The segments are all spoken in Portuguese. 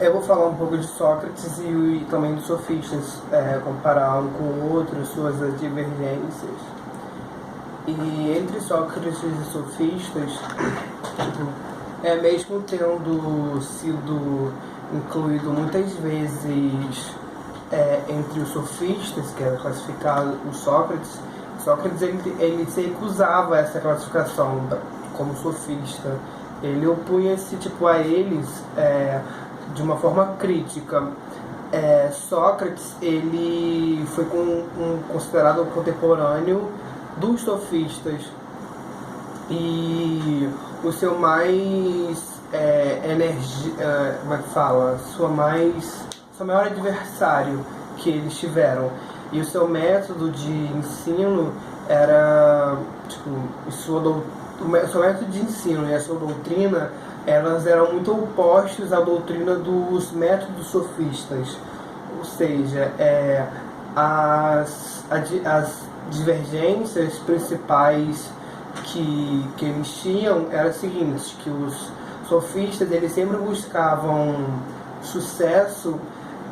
Eu vou falar um pouco de Sócrates e também dos sofistas, comparar um com o outro, suas divergências. E entre Sócrates e sofistas, mesmo tendo sido incluído muitas vezes entre os sofistas, que era classificado o Sócrates, ele se recusava a essa classificação como sofista. Ele opunha-se a eles de uma forma crítica. Sócrates ele foi considerado contemporâneo dos sofistas e o seu mais seu maior adversário que eles tiveram, e o seu método de ensino era o seu método de ensino e a sua doutrina, elas eram muito opostos à doutrina dos métodos sofistas. Ou seja, as divergências principais que eles tinham eram as seguintes: que os sofistas eles sempre buscavam sucesso,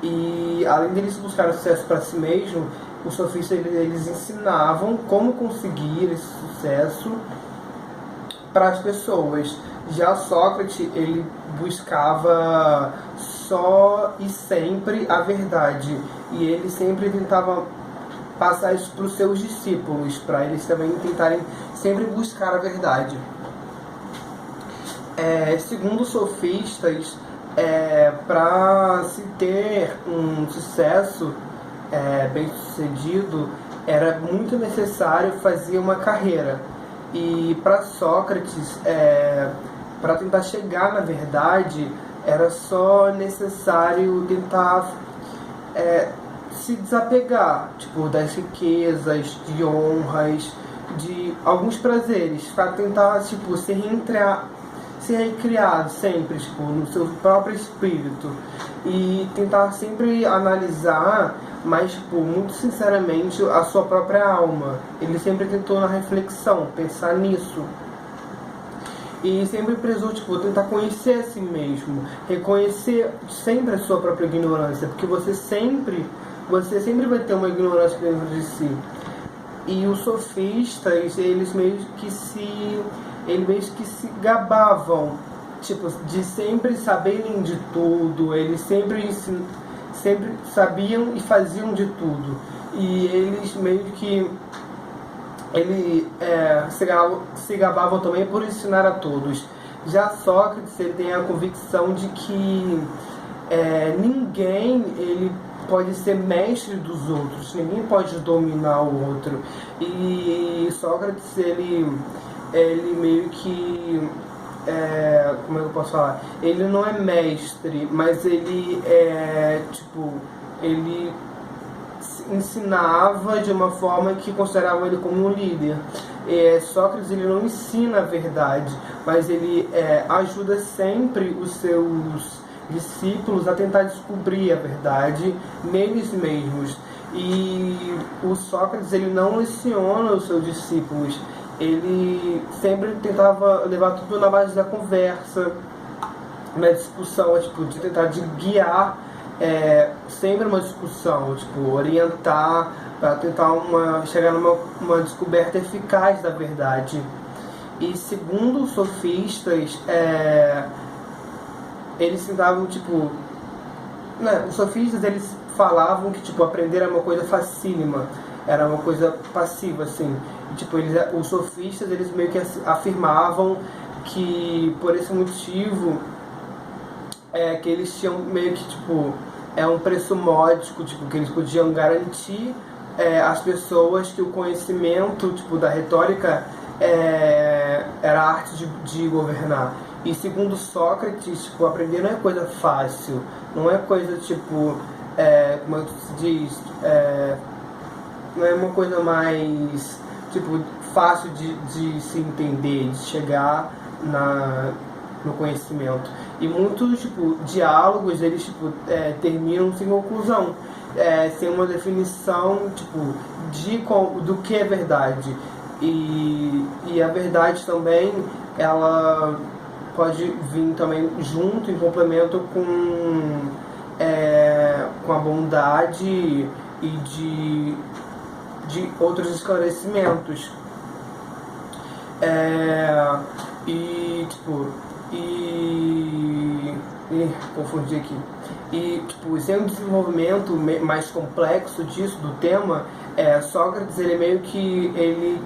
e além deles buscarem sucesso para si mesmo, os sofistas eles ensinavam como conseguir esse sucesso para as pessoas. Já Sócrates ele buscava só e sempre a verdade, e ele sempre tentava passar isso para os seus discípulos, para eles também tentarem sempre buscar a verdade. Segundo os sofistas, para se ter um sucesso bem sucedido, era muito necessário fazer uma carreira. E para Sócrates, para tentar chegar na verdade, era só necessário tentar se desapegar das riquezas, de honras, de alguns prazeres, para tentar ser recriado sempre no seu próprio espírito, e tentar sempre analisar, mas muito sinceramente, a sua própria alma. Ele sempre tentou na reflexão, pensar nisso, e sempre prezou tentar conhecer a si mesmo, reconhecer sempre a sua própria ignorância, porque você sempre vai ter uma ignorância dentro de si. E os sofistas, eles meio que se gabavam de sempre saberem de tudo. Eles sempre sabiam e faziam de tudo, e eles meio que se gabavam também por ensinar a todos. Já Sócrates ele tem a convicção de que ninguém ele pode ser mestre dos outros, ninguém pode dominar o outro. E Sócrates ele meio que como eu posso falar, ele não é mestre, mas ele ele ensinava de uma forma que considerava ele como um líder. Sócrates ele não ensina a verdade, mas ele ajuda sempre os seus discípulos a tentar descobrir a verdade neles mesmos. E o Sócrates ele não leciona os seus discípulos, ele sempre tentava levar tudo na base da conversa, na discussão, de tentar guiar sempre uma discussão, orientar para tentar chegar numa descoberta eficaz da verdade. E segundo os sofistas, eles tentavam, os sofistas eles falavam que aprender era uma coisa facílima, era uma coisa passiva, assim. E, os sofistas eles meio que afirmavam que por esse motivo que eles tinham meio que um preço módico, que eles podiam garantir às pessoas que o conhecimento da retórica era a arte de governar. E segundo Sócrates, aprender não é coisa fácil, não é coisa como se diz, não é uma coisa mais fácil de se entender, de chegar no conhecimento. E muitos diálogos eles terminam sem conclusão, sem uma definição do que é verdade. E a verdade também ela pode vir também junto, em complemento com a bondade e de outros esclarecimentos. Confundi aqui. E, tipo, sem um desenvolvimento mais complexo disso, do tema, Sócrates, ele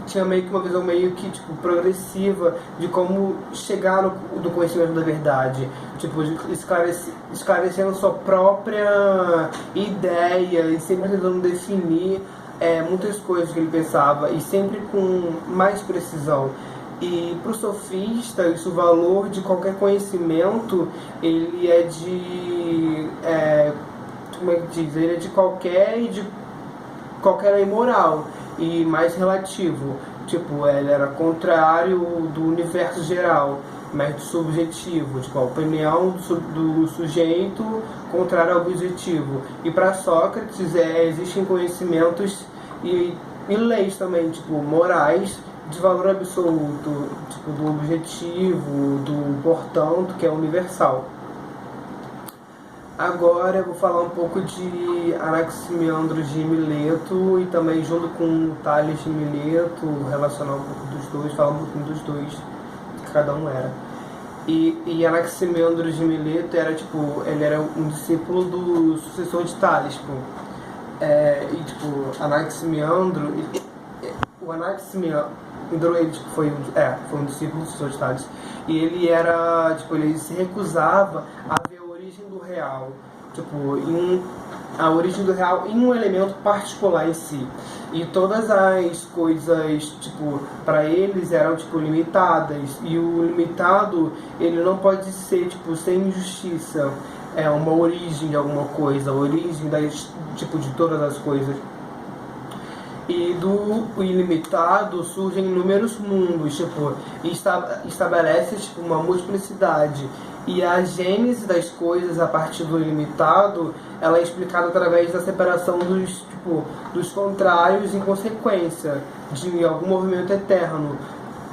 tinha meio que uma visão meio que, tipo, progressiva de como chegar do conhecimento da verdade, tipo, esclarecendo sua própria ideia e sempre tentando definir muitas coisas que ele pensava e sempre com mais precisão. E para os sofistas, o valor de qualquer conhecimento, ele é de como é que diz? Ele é de qualquer moral e mais relativo. Tipo, ele era contrário do universo geral, mas do subjetivo, tipo, a opinião do sujeito contrária ao objetivo. E para Sócrates existem conhecimentos e leis também, tipo, morais, de valor absoluto, tipo, do objetivo, do portanto, que é universal. Agora eu vou falar um pouco de Anaximandros de Mileto e também junto com Tales de Mileto, relacionar um pouco dos dois, falar um pouquinho dos dois, que cada um era. E Anaximandros de Mileto era, tipo, ele era um discípulo do sucessor de Tales, tipo, Anaximandro, o Anaximandro, ele tipo, foi um discípulo do sucessor de Tales, e ele era, tipo, ele se recusava a ver a origem do real, tipo, a origem do real em um elemento particular em si. E todas as coisas, tipo, para eles eram, tipo, limitadas, e o limitado, ele não pode ser, tipo, sem justiça, uma origem de alguma coisa, a origem tipo, de todas as coisas. E do ilimitado surgem inúmeros mundos, tipo, e estabelece, tipo, uma multiplicidade. E a gênese das coisas a partir do ilimitado, ela é explicada através da separação dos contrários em consequência de algum movimento eterno.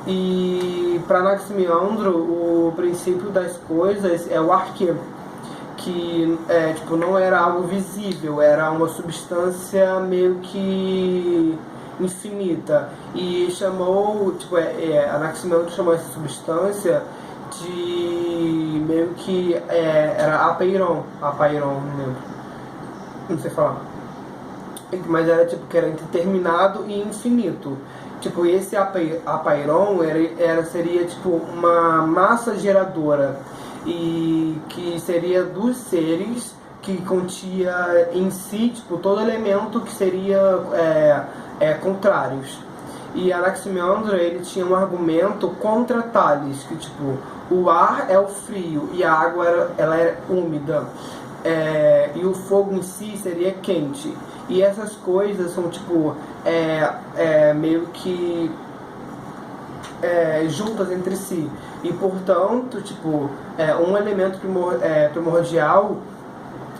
E para Anaximandro, o princípio das coisas é o arquê, que tipo, não era algo visível, era uma substância meio que infinita. E chamou, tipo, Anaximandro chamou essa substância de meio que era apeiron, não lembro, não sei falar, mas era tipo que era indeterminado e infinito. Tipo, esse apeiron seria tipo uma massa geradora, e que seria dos seres que continha em si, tipo, todo elemento que seria contrários. E Anaximandro, ele tinha um argumento contra Tales, que tipo, o ar é o frio e a água ela é úmida, e o fogo em si seria quente. E essas coisas são tipo meio que juntas entre si, e portanto, tipo, um elemento primordial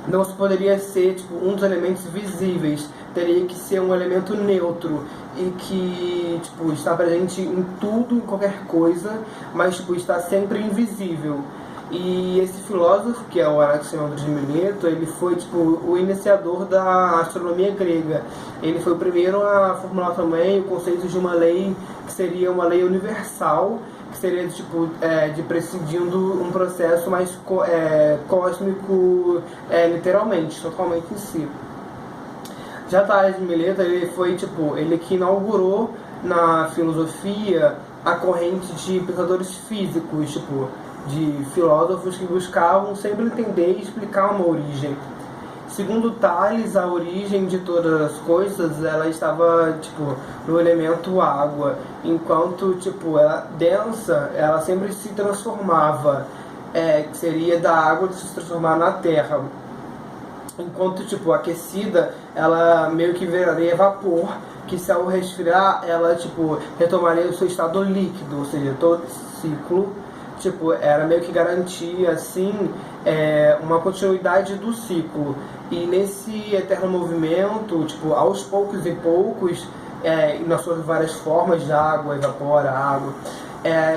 não se poderia ser, tipo, um dos elementos visíveis, teria que ser um elemento neutro e que, tipo, está presente em tudo, em qualquer coisa, mas, tipo, está sempre invisível. E esse filósofo, que é o Anaximandro de Mileto, ele foi, tipo, o iniciador da astronomia grega. Ele foi o primeiro a formular também o conceito de uma lei que seria uma lei universal, que seria tipo, de presidindo um processo mais cósmico, literalmente, totalmente em si. Já Tales de Mileto, ele foi, tipo, ele que inaugurou na filosofia a corrente de pensadores físicos, tipo, de filósofos que buscavam sempre entender e explicar uma origem. Segundo Tales, a origem de todas as coisas, ela estava, tipo, no elemento água, enquanto, tipo, ela densa, ela sempre se transformava, que seria da água de se transformar na terra. Enquanto, tipo, aquecida, ela meio que viraria vapor, que se ao resfriar, ela, tipo, retomaria o seu estado líquido, ou seja, todo esse ciclo, tipo, era meio que garantia, assim, uma continuidade do ciclo. E nesse eterno movimento, tipo, aos poucos e poucos, nas suas várias formas de água, evapora água,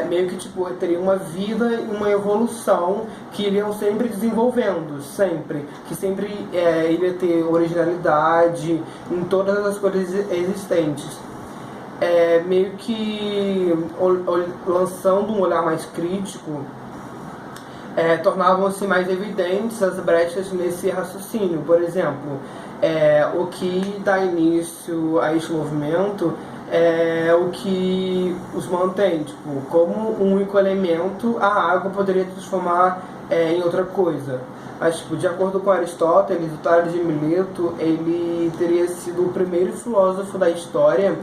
meio que tipo, teria uma vida e uma evolução que iriam sempre desenvolvendo, sempre. Que sempre iria ter originalidade em todas as coisas existentes. Meio que lançando um olhar mais crítico, tornavam-se mais evidentes as brechas nesse raciocínio. Por exemplo, o que dá início a este movimento é o que os mantém, tipo, como um único elemento, a água poderia transformar em outra coisa. Mas, tipo, de acordo com Aristóteles, o Tales de Mileto, ele teria sido o primeiro filósofo da história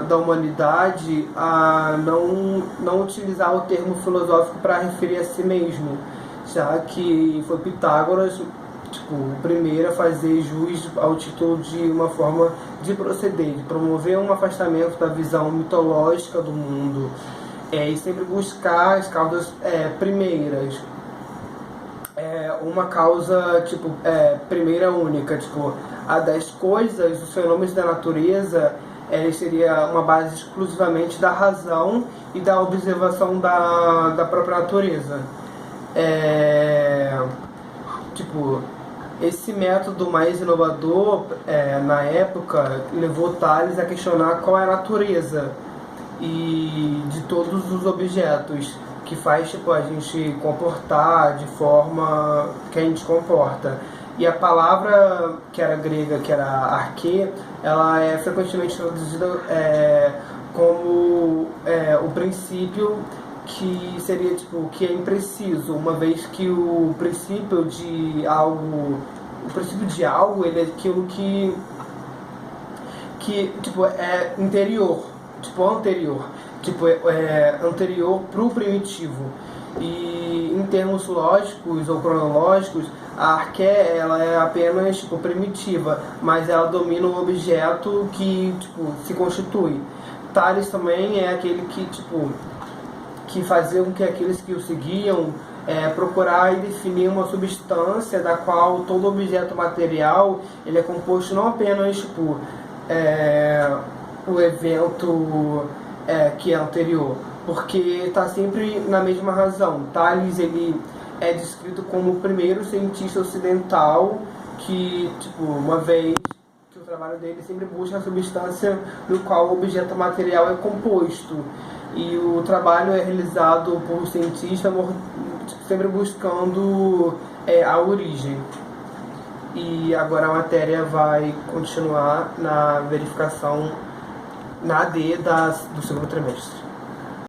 da humanidade a não utilizar o termo filosófico para referir a si mesmo, já que foi Pitágoras, tipo, o primeiro a fazer jus ao título de uma forma de proceder, de promover um afastamento da visão mitológica do mundo, e sempre buscar as causas primeiras. Uma causa, tipo, primeira única, tipo, a das coisas, os fenômenos da natureza, seria uma base exclusivamente da razão e da observação da própria natureza. Tipo, esse método mais inovador, na época, levou Tales a questionar qual é a natureza e de todos os objetos que faz, tipo, a gente comportar de forma que a gente comporta. E a palavra que era grega, que era arquê, ela é frequentemente traduzida como o princípio, que seria, tipo, que é impreciso, uma vez que o princípio de algo, ele é aquilo que tipo, é interior, tipo, anterior, tipo, anterior pro primitivo. E em termos lógicos ou cronológicos, a arqué, ela é apenas, tipo, primitiva, mas ela domina o objeto que, tipo, se constitui. Tales também é aquele que, tipo, que fazia com que aqueles que o seguiam procurar e definir uma substância da qual todo objeto material ele é composto não apenas, tipo, o evento que é anterior, porque está sempre na mesma razão. Tales, ele é descrito como o primeiro cientista ocidental que, tipo, uma vez que o trabalho dele sempre busca a substância no qual o objeto material é composto, e o trabalho é realizado por cientistas sempre buscando a origem. E agora a matéria vai continuar na verificação na AD do segundo trimestre.